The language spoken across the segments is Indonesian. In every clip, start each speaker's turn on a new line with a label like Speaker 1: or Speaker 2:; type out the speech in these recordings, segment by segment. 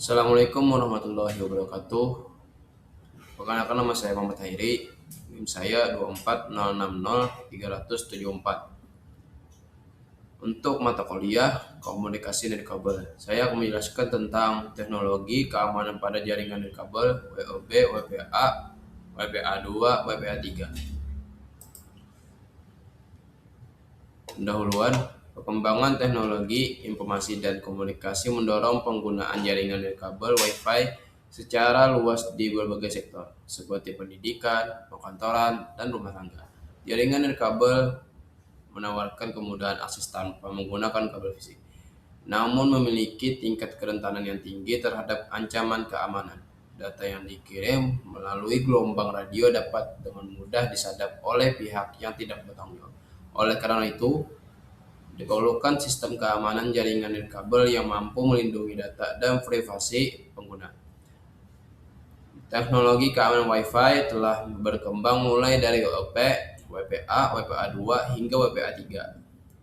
Speaker 1: Assalamualaikum warahmatullahi wabarakatuh. Perkenalkan, nama saya Muhammad Hairi. NIM saya 240603074. Untuk mata kuliah Komunikasi Nirkabel, saya akan menjelaskan tentang teknologi keamanan pada jaringan nirkabel WOB, WPA, WPA2, WPA3. Pendahuluan. Perkembangan teknologi informasi dan komunikasi mendorong penggunaan jaringan nirkabel Wi-Fi secara luas di berbagai sektor, seperti pendidikan, perkantoran, dan rumah tangga. Jaringan nirkabel menawarkan kemudahan akses tanpa menggunakan kabel fisik, namun memiliki tingkat kerentanan yang tinggi terhadap ancaman keamanan. Data yang dikirim melalui gelombang radio dapat dengan mudah disadap oleh pihak yang tidak bertanggung jawab. Oleh karena itu, diperlukan sistem keamanan jaringan nirkabel yang mampu melindungi data dan privasi pengguna. Teknologi keamanan Wi-Fi telah berkembang mulai dari WOP, WPA, WPA2 hingga WPA3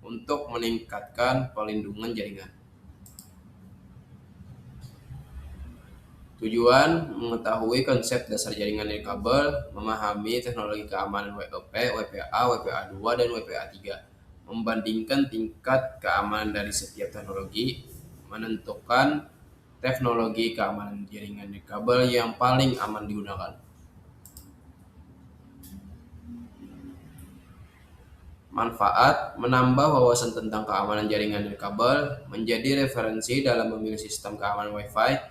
Speaker 1: untuk meningkatkan perlindungan jaringan. Tujuan: mengetahui konsep dasar jaringan nirkabel, memahami teknologi keamanan WOP, WPA, WPA2, dan WPA3, membandingkan tingkat keamanan dari setiap teknologi, menentukan teknologi keamanan jaringan nirkabel yang paling aman digunakan. Manfaat: menambah wawasan tentang keamanan jaringan nirkabel, menjadi referensi dalam memilih sistem keamanan Wi-Fi,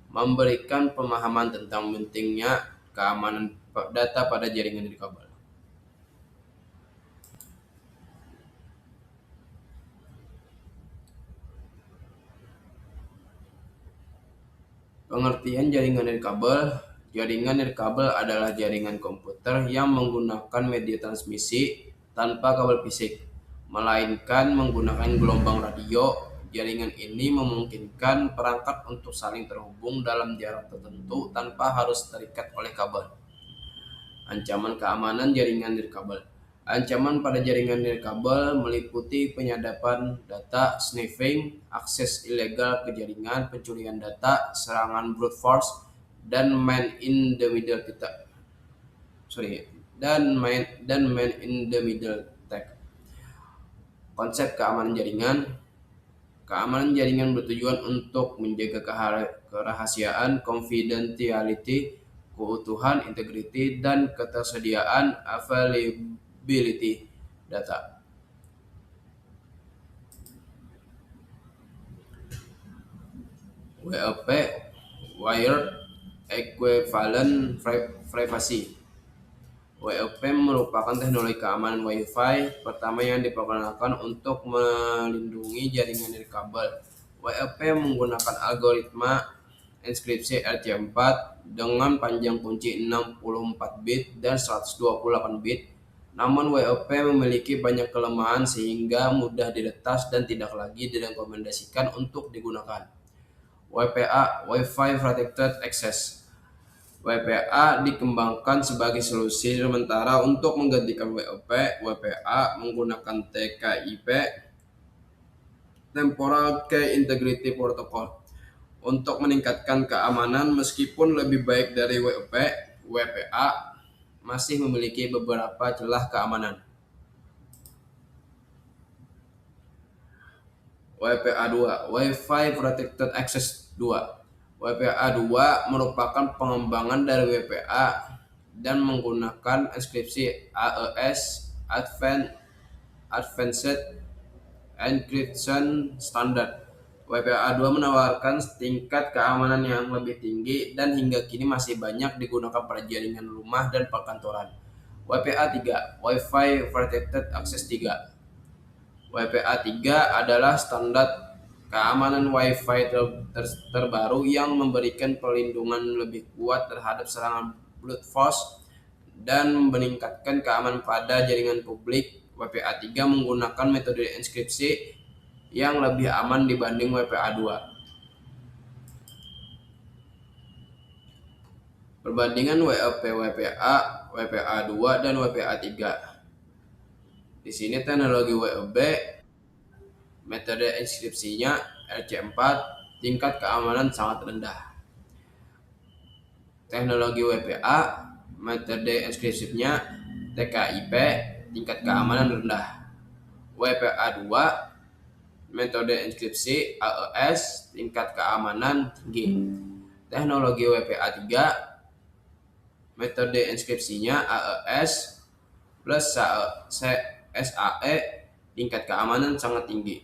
Speaker 1: memberikan pemahaman tentang pentingnya keamanan data pada jaringan nirkabel. Pengertian jaringan nirkabel. Jaringan nirkabel adalah jaringan komputer yang menggunakan media transmisi tanpa kabel fisik, melainkan menggunakan gelombang radio. Jaringan ini memungkinkan perangkat untuk saling terhubung dalam jarak tertentu tanpa harus terikat oleh kabel. Ancaman keamanan jaringan nirkabel. Ancaman pada jaringan nirkabel meliputi penyadapan data, sniffing, akses ilegal ke jaringan, pencurian data, serangan brute force, dan man-in-the-middle attack. Konsep keamanan jaringan. Keamanan jaringan bertujuan untuk menjaga kerahasiaan, confidentiality, keutuhan, integriti, dan ketersediaan availability data. WEP, Wired Equivalent Privacy. WEP merupakan teknologi keamanan Wi-Fi pertama yang diperkenalkan untuk melindungi jaringan nirkabel. WEP menggunakan algoritma inskripsi RJ4 dengan panjang kunci 64 bit dan 128 bit. Namun WEP memiliki banyak kelemahan sehingga mudah diretas dan tidak lagi direkomendasikan untuk digunakan. WPA, Wi-Fi Protected Access. WPA dikembangkan sebagai solusi sementara untuk menggantikan WOP. WPA menggunakan TKIP, Temporal Key Integrity Protocol, untuk meningkatkan keamanan. Meskipun lebih baik dari WOP, WPA masih memiliki beberapa celah keamanan. WPA2, Wi-Fi Protected Access 2. WPA2 merupakan pengembangan dari WPA dan menggunakan inskripsi AES, Advanced Encryption Standard. WPA2 menawarkan tingkat keamanan yang lebih tinggi dan hingga kini masih banyak digunakan pada jaringan rumah dan perkantoran. WPA3, Wi-Fi Protected Access 3. WPA3 adalah standar keamanan Wi-Fi terbaru yang memberikan perlindungan lebih kuat terhadap serangan brute force dan meningkatkan keamanan pada jaringan publik. WPA3 menggunakan metode inskripsi yang lebih aman dibanding WPA2. Perbandingan WOP, WPA, WPA2, dan WPA3. Di sini teknologi WOB, metode inskripsinya RJ4, tingkat keamanan sangat rendah. Teknologi WPA, metode enkripsinya TKIP, tingkat keamanan rendah. WPA 2, metode enkripsi AES, tingkat keamanan tinggi. Teknologi WPA 3, metode enkripsinya AES plus SAE, tingkat keamanan sangat tinggi.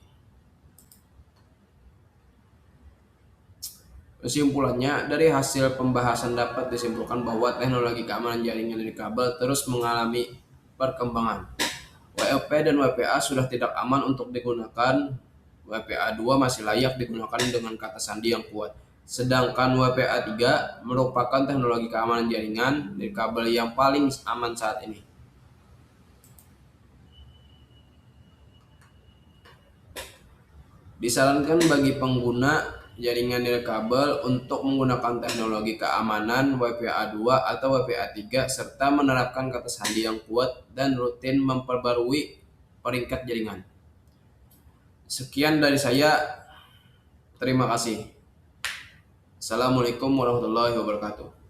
Speaker 1: Kesimpulannya, dari hasil pembahasan dapat disimpulkan bahwa teknologi keamanan jaringan nirkabel terus mengalami perkembangan. WLP dan WPA sudah tidak aman untuk digunakan. WPA 2 masih layak digunakan dengan kata sandi yang kuat. Sedangkan WPA 3 merupakan teknologi keamanan jaringan nirkabel yang paling aman saat ini. Disarankan bagi pengguna jaringan nirkabel untuk menggunakan teknologi keamanan WPA 2 atau WPA 3 serta menerapkan kata sandi yang kuat dan rutin memperbarui peringkat jaringan. Sekian dari saya. Terima kasih. Assalamualaikum warahmatullahi wabarakatuh.